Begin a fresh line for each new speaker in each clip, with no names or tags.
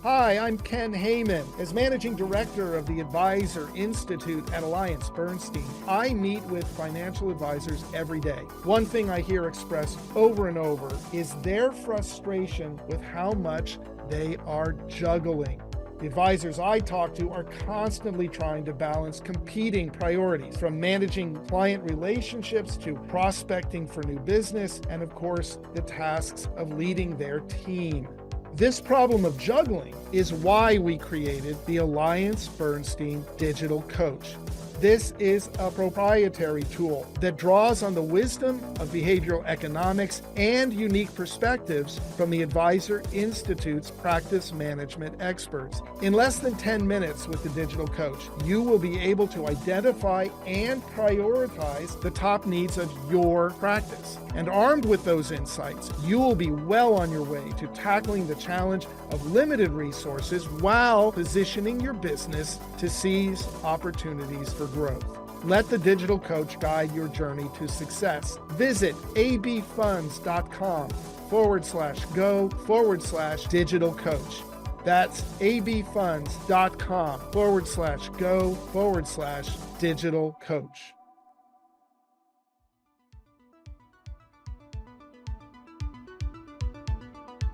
Hi, I'm Ken Heyman. As Managing Director of the Advisor Institute at AllianceBernstein, I meet with financial advisors every day. One thing I hear expressed over and over is their frustration with how much they are juggling. The advisors I talk to are constantly trying to balance competing priorities, from managing client relationships to prospecting for new business, and of course, the tasks of leading their team. This problem of juggling is why we created the AllianceBernstein Digital Coach. This is a proprietary tool that draws on the wisdom of behavioral economics and unique perspectives from the Advisor Institute's practice management experts. In less than 10 minutes with the Digital Coach, you will be able to identify and prioritize the top needs of your practice. And armed with those insights, you will be well on your way to tackling the challenge of limited resources while positioning your business to seize opportunities for growth. Let the Digital Coach guide your journey to success. Visit abfunds.com/go/digital coach. That's abfunds.com/go/digital coach.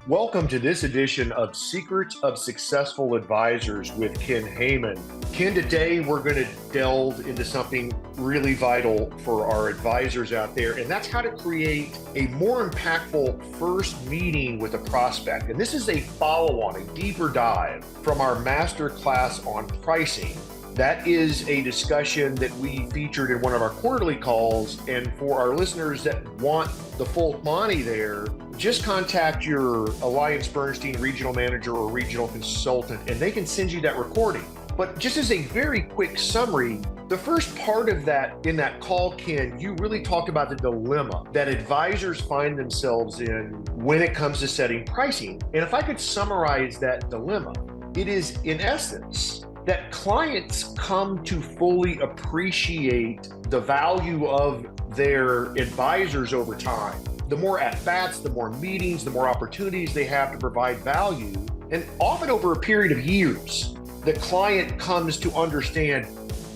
Welcome to this edition of Secrets of Successful Advisors with Ken Heyman. Ken, today we're going to delve into something really vital for our advisors out there, and that's how to create a more impactful first meeting with a prospect. And this is a follow-on, a deeper dive from our masterclass on pricing. That is a discussion that we featured in one of our quarterly calls. And for our listeners that want the full money there, just contact your AllianceBernstein regional manager or regional consultant, and they can send you that recording. But just as a very quick summary, the first part of that, in that call, Ken, you really talked about the dilemma that advisors find themselves in when it comes to setting pricing. And if I could summarize that dilemma, it is in essence that clients come to fully appreciate the value of their advisors over time. The more at-bats, the more meetings, the more opportunities they have to provide value. And often over a period of years, the client comes to understand,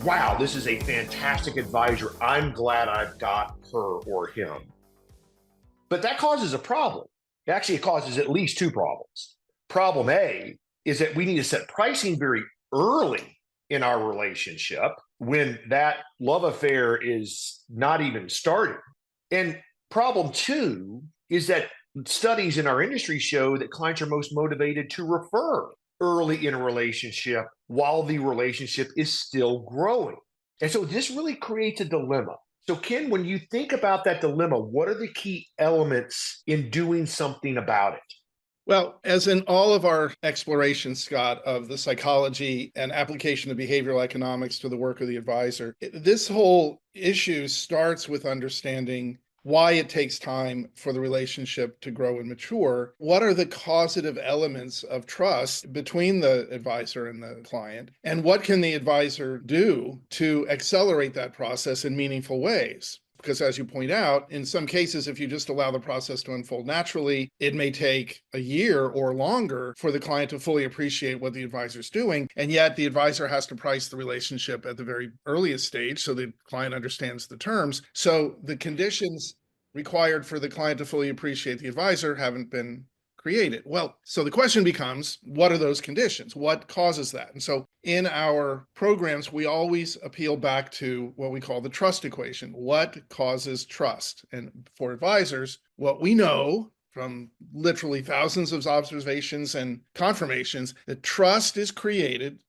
wow, this is a fantastic advisor. I'm glad I've got her or him. But that causes a problem. Actually, it causes at least two problems. Problem A is that we need to set pricing very early in our relationship when that love affair is not even started. And problem two is that studies in our industry show that clients are most motivated to refer early in a relationship while the relationship is still growing. And so this really creates a dilemma. So Ken, when you think about that dilemma, what are the key elements in doing something about it?
Well, as in all of our exploration, Scott, of the psychology and application of behavioral economics to the work of the advisor, this whole issue starts with understanding why it takes time for the relationship to grow and mature. What are the causative elements of trust between the advisor and the client? And what can the advisor do to accelerate that process in meaningful ways? Because as you point out, in some cases, if you just allow the process to unfold naturally, it may take a year or longer for the client to fully appreciate what the advisor is doing. And yet the advisor has to price the relationship at the very earliest stage so the client understands the terms. So the conditions required for the client to fully appreciate the advisor haven't been created. Well, so the question becomes, what are those conditions? What causes that? And so in our programs, we always appeal back to what we call the trust equation. What causes trust? And for advisors, what we know from literally thousands of observations and confirmations, that trust is created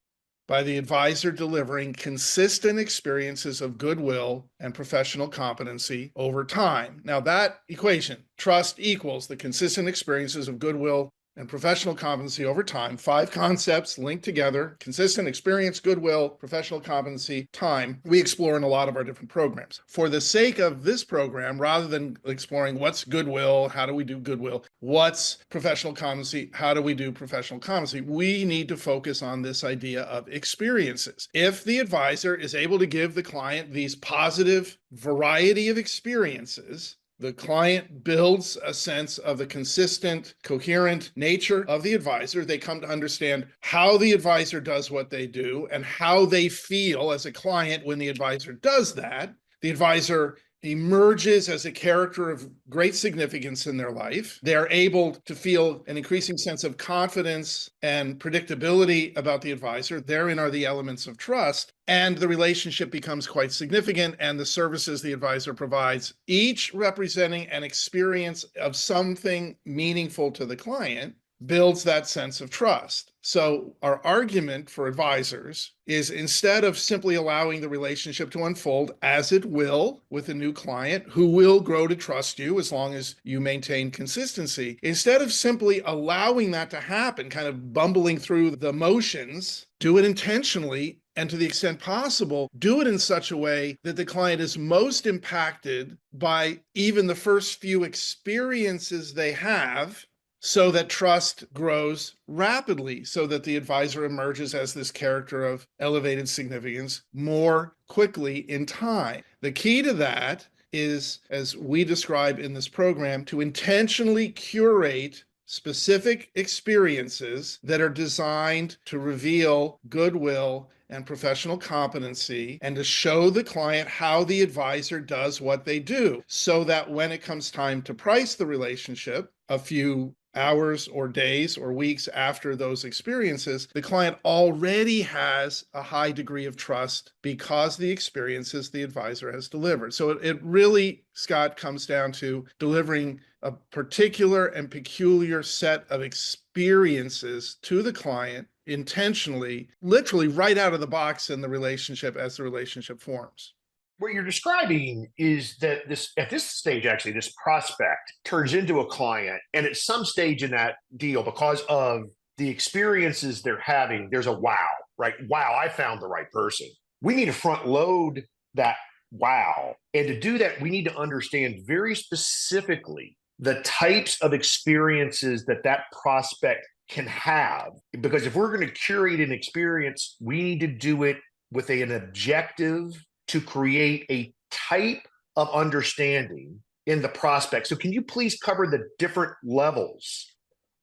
by the advisor delivering consistent experiences of goodwill and professional competency over time. Now that equation, trust equals the consistent experiences of goodwill and professional competency over time, 5 concepts linked together: consistent experience, goodwill, professional competency, time, we explore in a lot of our different programs. For the sake of this program, rather than exploring what's goodwill, how do we do goodwill, what's professional competency, how do we do professional competency, we need to focus on this idea of experiences. If the advisor is able to give the client these positive variety of experiences, The client builds a sense of the consistent, coherent nature of the advisor. They come to understand how the advisor does what they do and how they feel as a client when the advisor does that. The advisor emerges as a character of great significance in their life. They are able to feel an increasing sense of confidence and predictability about the advisor. Therein are the elements of trust. And the relationship becomes quite significant, and the services the advisor provides, each representing an experience of something meaningful to the client, builds that sense of trust. So our argument for advisors is, instead of simply allowing the relationship to unfold as it will with a new client who will grow to trust you as long as you maintain consistency, instead of simply allowing that to happen, kind of bumbling through the motions, do it intentionally. And to the extent possible, do it in such a way that the client is most impacted by even the first few experiences they have, so that trust grows rapidly, so that the advisor emerges as this character of elevated significance more quickly in time. The key to that is, as we describe in this program, to intentionally curate specific experiences that are designed to reveal goodwill and professional competency, and to show the client how the advisor does what they do, so that when it comes time to price the relationship, a few hours or days or weeks after those experiences, the client already has a high degree of trust because the experiences the advisor has delivered. So it really, Scott, comes down to delivering a particular and peculiar set of experiences to the client intentionally, literally right out of the box in the relationship as the relationship forms.
What you're describing is that at this stage, actually, this prospect turns into a client. And at some stage in that deal, because of the experiences they're having, there's a wow, right? Wow, I found the right person. We need to front load that wow. And to do that, we need to understand very specifically the types of experiences that prospect can have. Because if we're going to curate an experience, we need to do it with an objective to create a type of understanding in the prospect. So can you please cover the different levels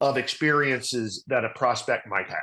of experiences that a prospect might have?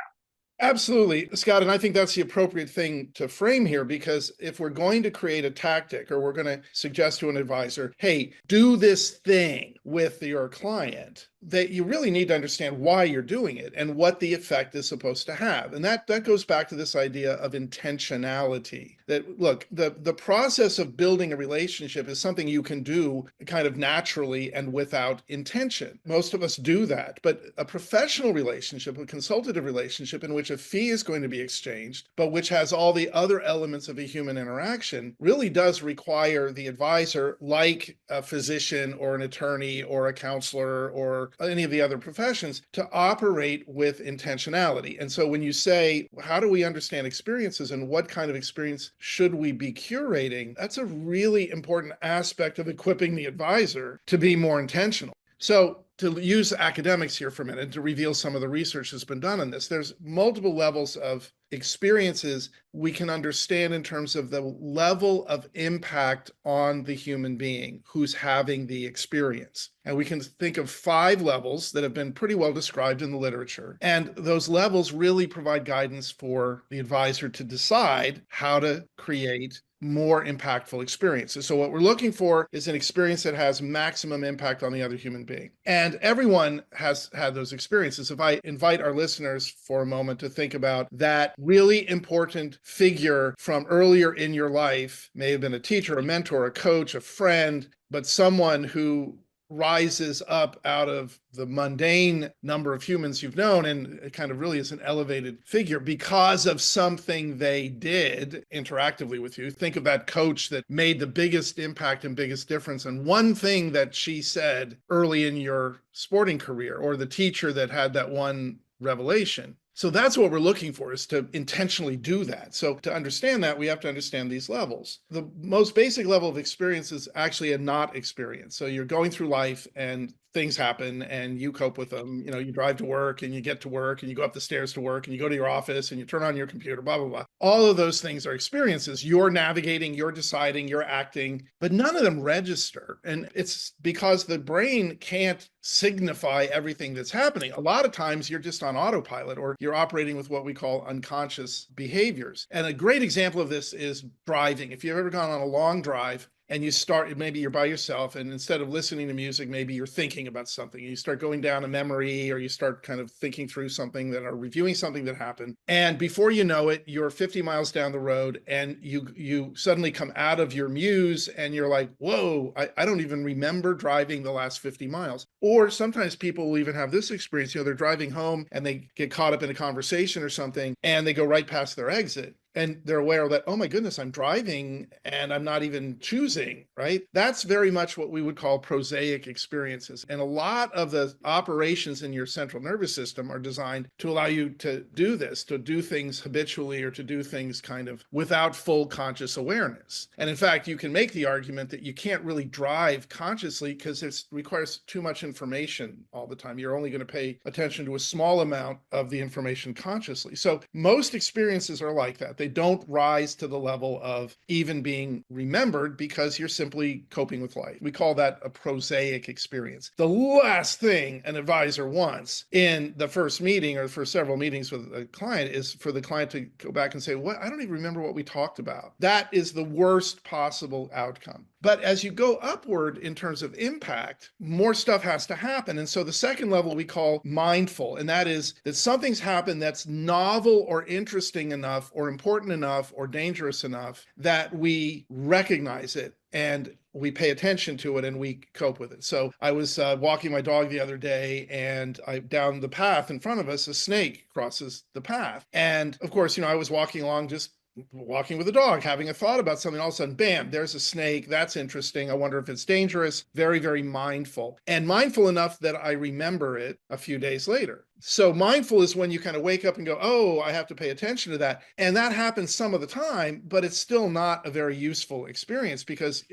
Absolutely, Scott. And I think that's the appropriate thing to frame here, because if we're going to create a tactic, or we're going to suggest to an advisor, hey, do this thing with your client, that you really need to understand why you're doing it and what the effect is supposed to have. And that goes back to this idea of intentionality. That, look, the process of building a relationship is something you can do kind of naturally and without intention. Most of us do that. But a professional relationship, a consultative relationship in which a fee is going to be exchanged, but which has all the other elements of a human interaction, really does require the advisor, like a physician or an attorney or a counselor or any of the other professions, to operate with intentionality. And so when you say, how do we understand experiences and what kind of experience should we be curating, that's a really important aspect of equipping the advisor to be more intentional. So to use academics here for a minute, to reveal some of the research that's been done on this, there's multiple levels of experiences we can understand in terms of the level of impact on the human being who's having the experience. And we can think of 5 levels that have been pretty well described in the literature. And those levels really provide guidance for the advisor to decide how to create more impactful experiences. So what we're looking for is an experience that has maximum impact on the other human being. And everyone has had those experiences. If I invite our listeners for a moment to think about that really important figure from earlier in your life, may have been a teacher, a mentor, a coach, a friend, but someone who rises up out of the mundane number of humans you've known, and it kind of really is an elevated figure because of something they did interactively with you. Think of that coach that made the biggest impact and biggest difference, and one thing that she said early in your sporting career, or the teacher that had that one revelation. So that's what we're looking for, is to intentionally do that. So to understand that, we have to understand these levels. The most basic level of experience is actually a not experience. So you're going through life and things happen and you cope with them. You drive to work and you get to work and you go up the stairs to work and you go to your office and you turn on your computer, blah, blah, blah. All of those things are experiences. You're navigating, you're deciding, you're acting, but none of them register. And it's because the brain can't signify everything that's happening. A lot of times you're just on autopilot, or you're operating with what we call unconscious behaviors. And a great example of this is driving. If you've ever gone on a long drive, and you start, maybe you're by yourself, and instead of listening to music, maybe you're thinking about something. You start going down a memory, or you start kind of thinking through something or reviewing something that happened. And before you know it, you're 50 miles down the road, and you suddenly come out of your muse, and you're like, whoa, I don't even remember driving the last 50 miles. Or sometimes people will even have this experience. They're driving home and they get caught up in a conversation or something, and they go right past their exit. And they're aware that, oh my goodness, I'm driving and I'm not even choosing, right? That's very much what we would call prosaic experiences. And a lot of the operations in your central nervous system are designed to allow you to do this, to do things habitually, or to do things kind of without full conscious awareness. And in fact, you can make the argument that you can't really drive consciously because it requires too much information all the time. You're only going to pay attention to a small amount of the information consciously. So most experiences are like that. They don't rise to the level of even being remembered because you're simply coping with life. We call that a prosaic experience. The last thing an advisor wants in the first meeting or for several meetings with a client is for the client to go back and say, "What? I don't even remember what we talked about." That is the worst possible outcome. But as you go upward in terms of impact, more stuff has to happen. And so the second level we call mindful, and that is that something's happened that's novel or interesting enough or important enough or dangerous enough that we recognize it and we pay attention to it and we cope with it. So I was walking my dog the other day, and down the path in front of us, a snake crosses the path. And of course, I was walking along, just walking with a dog, having a thought about something. All of a sudden, bam, there's a snake. That's interesting. I wonder if it's dangerous. Very, very mindful, and mindful enough that I remember it a few days later. So mindful is when you kind of wake up and go, oh, I have to pay attention to that. And that happens some of the time, but it's still not a very useful experience because,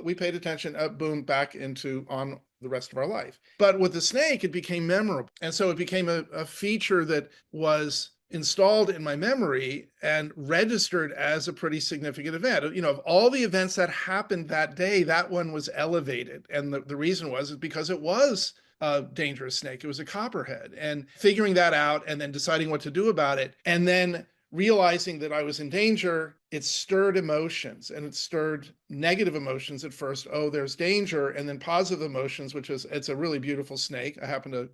we paid attention, boom, back into on the rest of our life. But with the snake, it became memorable. And so it became a feature that was installed in my memory and registered as a pretty significant event. Of all the events that happened that day, that one was elevated. And the reason is because it was a dangerous snake. It was a copperhead. And figuring that out and then deciding what to do about it, and then realizing that I was in danger, it stirred emotions, and it stirred negative emotions at first. Oh, there's danger. And then positive emotions, which is, it's a really beautiful snake. I happen to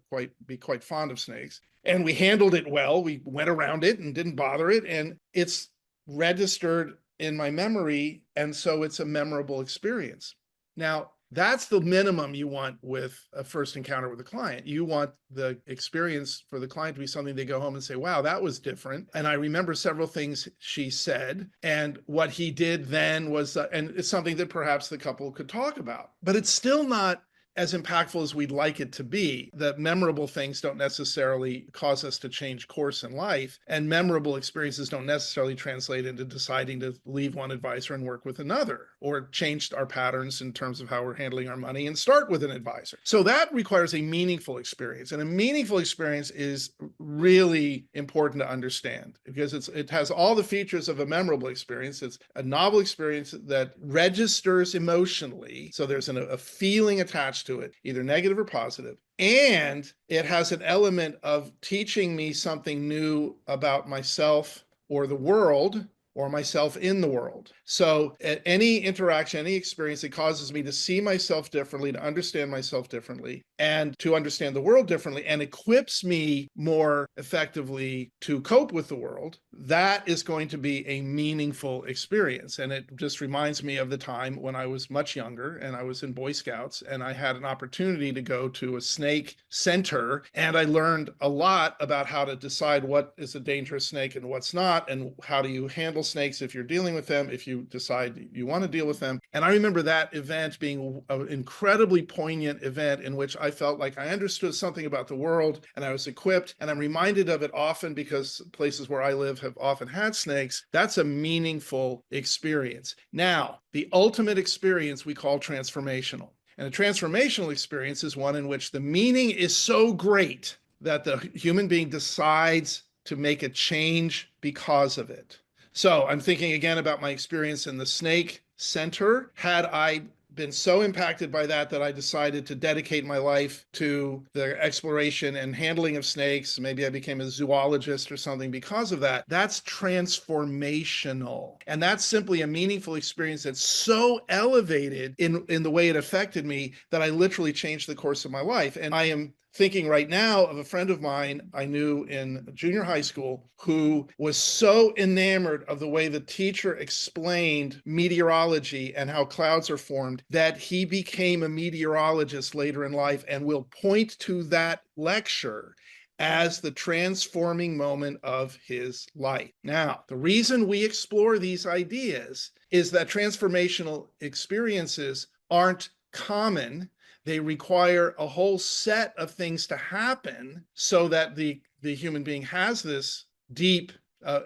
be quite fond of snakes. And we handled it well. We went around it and didn't bother it. And it's registered in my memory. And so it's a memorable experience. Now, that's the minimum you want with a first encounter with a client. You want the experience for the client to be something they go home and say, wow, that was different. And I remember several things she said, and what he did then was, and it's something that perhaps the couple could talk about. But it's still not as impactful as we'd like it to be. The memorable things don't necessarily cause us to change course in life, and memorable experiences don't necessarily translate into deciding to leave one advisor and work with another, or change our patterns in terms of how we're handling our money and start with an advisor. So that requires a meaningful experience, and a meaningful experience is really important to understand because it has all the features of a memorable experience. It's a novel experience that registers emotionally, so there's a feeling attached to it, either negative or positive. And it has an element of teaching me something new about myself or the world, or myself in the world. So at any interaction, any experience, it causes me to see myself differently, to understand myself differently, and to understand the world differently, and equips me more effectively to cope with the world. That is going to be a meaningful experience. And it just reminds me of the time when I was much younger and I was in Boy Scouts, and I had an opportunity to go to a snake center, and I learned a lot about how to decide what is a dangerous snake and what's not, and how do you handle rattlesnakes if you're dealing with them, if you decide you want to deal with them. And I remember that event being an incredibly poignant event in which I felt like I understood something about the world and I was equipped. And I'm reminded of it often because places where I live have often had snakes. That's a meaningful experience. Now, the ultimate experience we call transformational. And a transformational experience is one in which the meaning is so great that the human being decides to make a change because of it. So I'm thinking again about my experience in the snake center. Had I been so impacted by that I decided to dedicate my life to the exploration and handling of snakes. Maybe I became a zoologist or something because of that. That's transformational. And that's simply a meaningful experience that's so elevated in the way it affected me that I literally changed the course of my life. And I am thinking right now of a friend of mine I knew in junior high school who was so enamored of the way the teacher explained meteorology and how clouds are formed that he became a meteorologist later in life and will point to that lecture as the transforming moment of his life. Now, the reason we explore these ideas is that transformational experiences aren't common. They require a whole set of things to happen so that the human being has this deep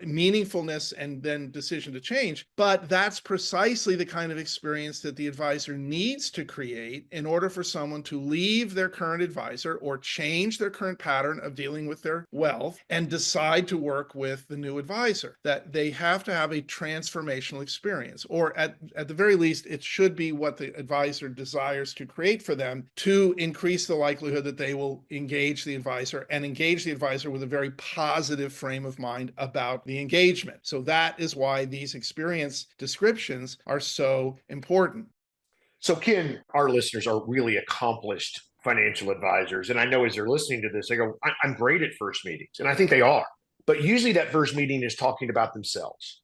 meaningfulness and then decision to change. But that's precisely the kind of experience that the advisor needs to create in order for someone to leave their current advisor or change their current pattern of dealing with their wealth and decide to work with the new advisor. That they have to have a transformational experience, or at the very least, it should be what the advisor desires to create for them to increase the likelihood that they will engage the advisor and engage the advisor with a very positive frame of mind about the engagement. So that is why these experience descriptions are so important.
So, Ken, our listeners are really accomplished financial advisors. And I know as they're listening to this, they go, I'm great at first meetings. And I think they are. But usually that first meeting is talking about themselves.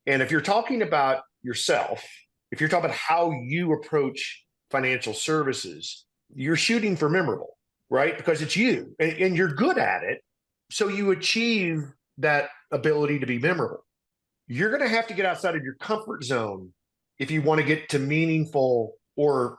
And if you're talking about yourself, if you're talking about how you approach financial services, you're shooting for memorable, right? Because it's you and you're good at it. So you achieve that ability to be memorable. You're going to have to get outside of your comfort zone if you want to get to meaningful or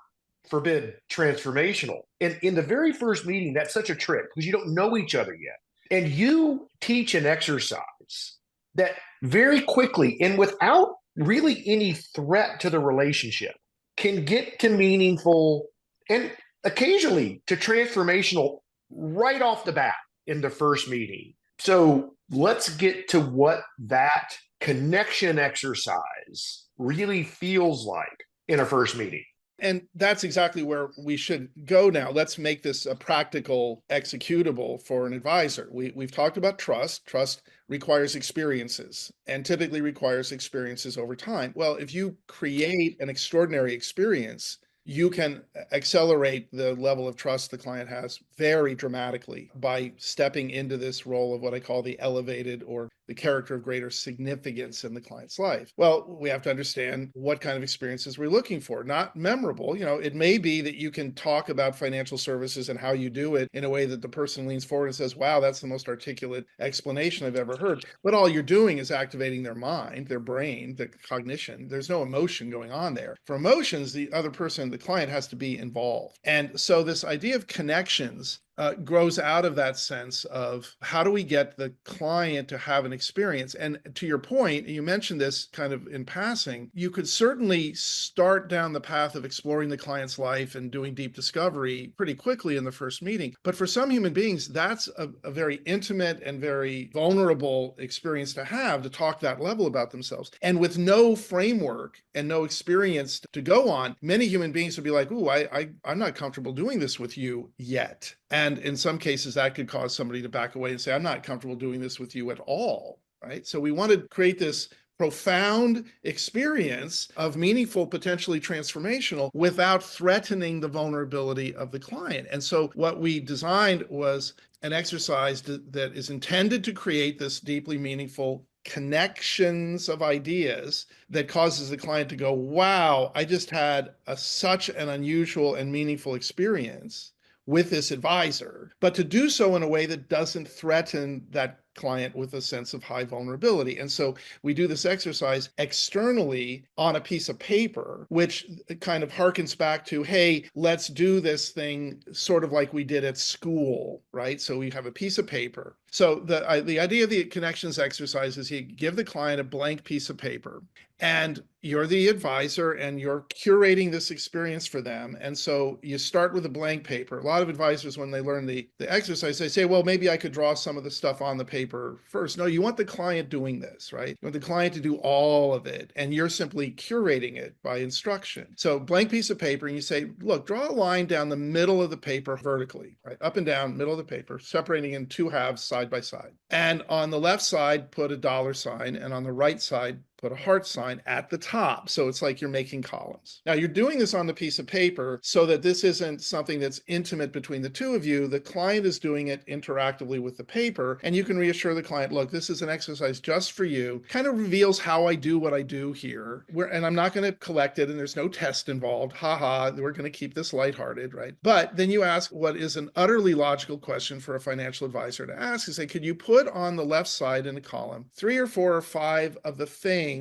forbid transformational. And in the very first meeting, that's such a trick because you don't know each other yet. And you teach an exercise that very quickly and without really any threat to the relationship can get to meaningful and occasionally to transformational right off the bat in the first meeting. So let's get to what that connection exercise really feels like in a first meeting.
And that's exactly where we should go now. Let's make this a practical executable for an advisor. We've talked about trust. Trust requires experiences and typically requires experiences over time. Well, if you create an extraordinary experience, you can accelerate the level of trust the client has very dramatically by stepping into this role of what I call the elevated or the character of greater significance in the client's life. Well, we have to understand what kind of experiences we're looking for. Not memorable. It may be that you can talk about financial services and how you do it in a way that the person leans forward and says, wow, that's the most articulate explanation I've ever heard. But all you're doing is activating their mind, their brain, the cognition. There's no emotion going on there. For emotions, the other person, the client, has to be involved. And so this idea of connections grows out of that sense of how do we get the client to have an experience? And to your point, you mentioned this kind of in passing, you could certainly start down the path of exploring the client's life and doing deep discovery pretty quickly in the first meeting. But for some human beings, that's a very intimate and very vulnerable experience to have, to talk that level about themselves. And with no framework and no experience to go on, many human beings would be like, ooh, I'm not comfortable doing this with you yet. And in some cases, that could cause somebody to back away and say, I'm not comfortable doing this with you at all, right? So we want to create this profound experience of meaningful, potentially transformational, without threatening the vulnerability of the client. And so what we designed was an exercise that is intended to create this deeply meaningful connections of ideas that causes the client to go, wow, I just had such an unusual and meaningful experience with this advisor, but to do so in a way that doesn't threaten that client with a sense of high vulnerability. And so we do this exercise externally on a piece of paper, which kind of harkens back to, hey, let's do this thing sort of like we did at school, right? So we have a piece of paper. So the idea of the connections exercise is you give the client a blank piece of paper, and you're the advisor and you're curating this experience for them. And so you start with a blank paper. A lot of advisors, when they learn the exercise, they say, well, maybe I could draw some of the stuff on the paper first. No, you want the client doing this, right? You want the client to do all of it, and you're simply curating it by instruction. So blank piece of paper, and you say, look, draw a line down the middle of the paper vertically, right? Up and down, middle of the paper, separating in two halves side by side. And on the left side, put a dollar sign, and on the right side, put a heart sign at the top. So it's like you're making columns. Now you're doing this on the piece of paper so that this isn't something that's intimate between the two of you. The client is doing it interactively with the paper, and you can reassure the client, look, this is an exercise just for you. Kind of reveals how I do what I do here. And I'm not going to collect it, and there's no test involved. Haha, we're going to keep this lighthearted, right? But then you ask what is an utterly logical question for a financial advisor to ask is say, could you put on the left side in a column 3 or 4 or 5 of the things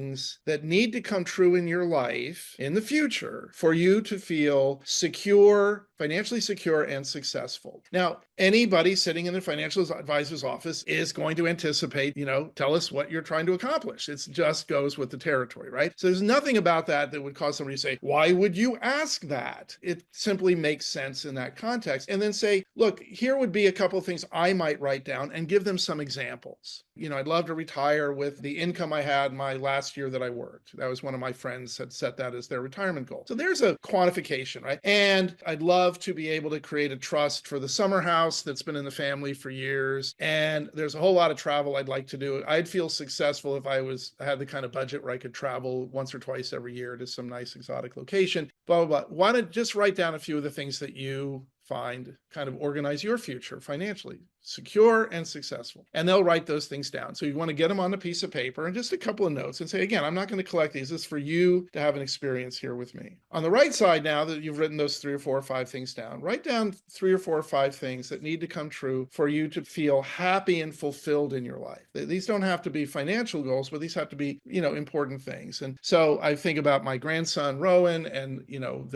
that need to come true in your life in the future for you to feel secure, financially secure and successful. Now, anybody sitting in the financial advisor's office is going to anticipate, tell us what you're trying to accomplish. It just goes with the territory, right? So there's nothing about that that would cause somebody to say, why would you ask that? It simply makes sense in that context. And then say, look, here would be a couple of things I might write down and give them some examples. I'd love to retire with the income I had my last year that I worked. That was one of my friends had set that as their retirement goal. So there's a quantification, right? And I'd love to be able to create a trust for the summer house that's been in the family for years. And there's a whole lot of travel I'd like to do. I'd feel successful if I had the kind of budget where I could travel once or twice every year to some nice exotic location, blah, blah, blah. Why don't just write down a few of the things that you find kind of organize your future financially, secure and successful. And they'll write those things down. So you want to get them on a piece of paper and just a couple of notes and say, again, I'm not going to collect these. This is for you to have an experience here with me. On the right side, now that you've written those 3 or 4 or 5 things down, write down 3 or 4 or 5 things that need to come true for you to feel happy and fulfilled in your life. These don't have to be financial goals, but these have to be, important things. And so I think about my grandson, Rowan, and,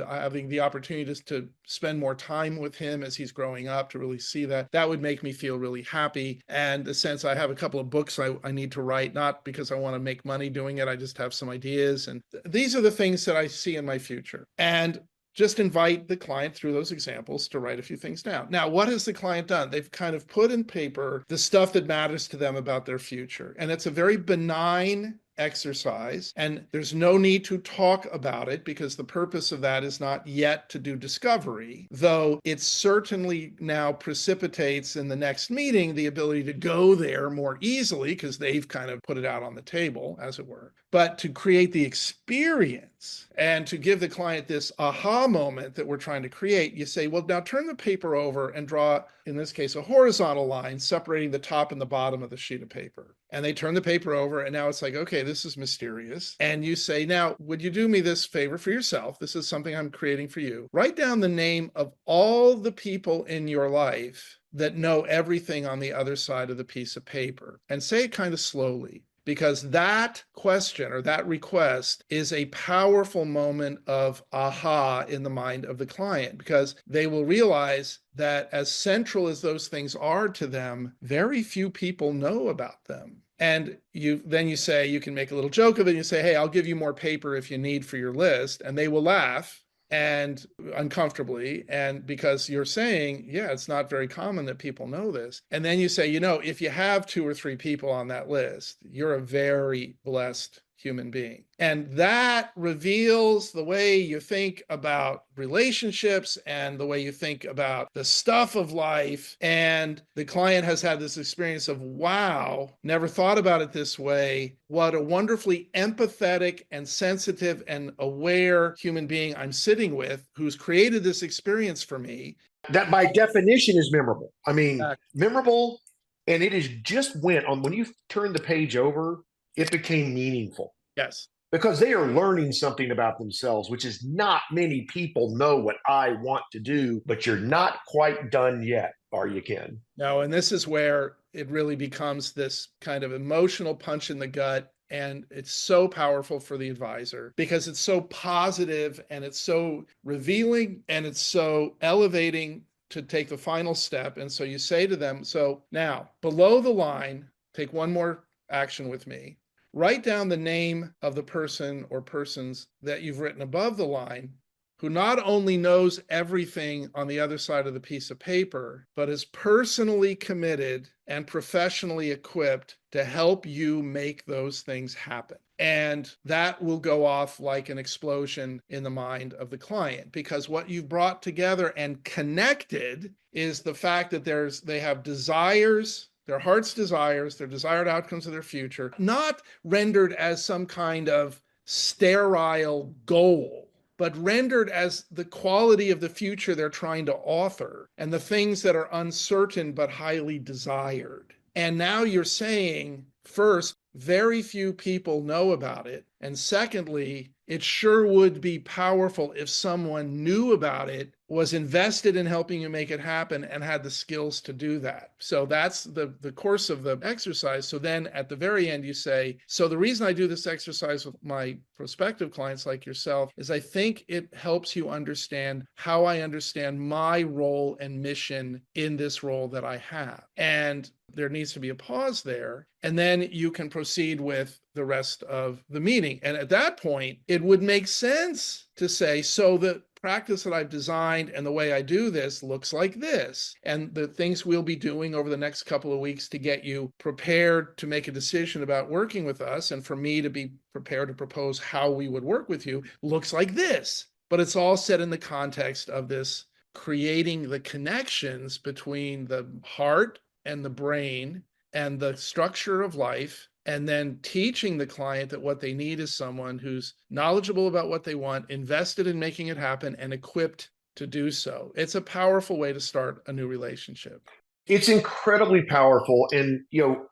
having the opportunity to spend more time with him as he's growing up to really see that would make me feel really happy. And the sense I have a couple of books I need to write, not because I want to make money doing it. I just have some ideas. And these are the things that I see in my future. And just invite the client through those examples to write a few things down. Now, what has the client done? They've kind of put in paper the stuff that matters to them about their future. And it's a very benign exercise, and there's no need to talk about it because the purpose of that is not yet to do discovery, though it certainly now precipitates in the next meeting the ability to go there more easily because they've kind of put it out on the table, as it were. But to create the experience and to give the client this aha moment that we're trying to create, you say, well, now turn the paper over and draw, in this case, a horizontal line separating the top and the bottom of the sheet of paper. And they turn the paper over, and now it's like, okay, this is mysterious. And you say, now, would you do me this favor for yourself? This is something I'm creating for you. Write down the name of all the people in your life that know everything on the other side of the piece of paper, and say it kind of slowly. Because that question or that request is a powerful moment of aha in the mind of the client, because they will realize that as central as those things are to them, very few people know about them. And then you say, you can make a little joke of it. And you say, hey, I'll give you more paper if you need for your list. And they will laugh and uncomfortably, and because you're saying, yeah, it's not very common that people know this. And then you say, if you have 2 or 3 people on that list, you're a very blessed human being. And that reveals the way you think about relationships and the way you think about the stuff of life. And the client has had this experience of, wow, never thought about it this way. What a wonderfully empathetic and sensitive and aware human being I'm sitting with who's created this experience for me.
That by definition is memorable. I mean, memorable, and it is just when you turn the page over, it became meaningful.
Yes.
Because they are learning something about themselves, which is not many people know what I want to do, but you're not quite done yet. are you, Ken?
No, and this is where it really becomes this kind of emotional punch in the gut. And it's so powerful for the advisor because it's so positive and it's so revealing and it's so elevating to take the final step. And so you say to them, so now below the line, take one more action with me. Write down the name of the person or persons that you've written above the line who not only knows everything on the other side of the piece of paper, but is personally committed and professionally equipped to help you make those things happen. And that will go off like an explosion in the mind of the client, because what you've brought together and connected is the fact that they have desires, their heart's desires, their desired outcomes of their future, not rendered as some kind of sterile goal, but rendered as the quality of the future they're trying to author and the things that are uncertain but highly desired. And now you're saying, first, very few people know about it. And secondly, it sure would be powerful if someone knew about it, was invested in helping you make it happen, and had the skills to do that. So that's the course of the exercise. So then at the very end, you say, so the reason I do this exercise with my prospective clients like yourself is I think it helps you understand how I understand my role and mission in this role that I have. And there needs to be a pause there. And then you can proceed with the rest of the meeting. And at that point, it would make sense to say, so the practice that I've designed and the way I do this looks like this. And the things we'll be doing over the next couple of weeks to get you prepared to make a decision about working with us, and for me to be prepared to propose how we would work with you, looks like this. But it's all set in the context of this creating the connections between the heart and the brain and the structure of life, and then teaching the client that what they need is someone who's knowledgeable about what they want, invested in making it happen, and equipped to do so. It's a powerful way to start a new relationship.
It's incredibly powerful. And,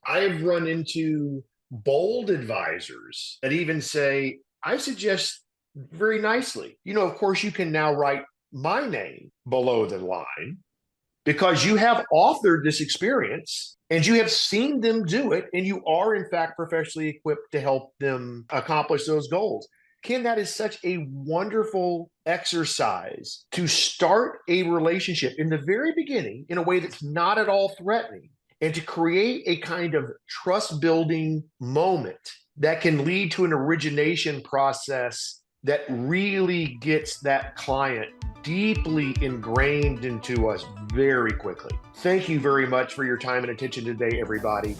I've run into bold advisors that even say, I suggest very nicely, of course, you can now write my name below the line because you have authored this experience and you have seen them do it, and you are in fact professionally equipped to help them accomplish those goals. Ken, that is such a wonderful exercise to start a relationship in the very beginning in a way that's not at all threatening, and to create a kind of trust building moment that can lead to an origination process that really gets that client deeply ingrained into us very quickly. Thank you very much for your time and attention today, everybody.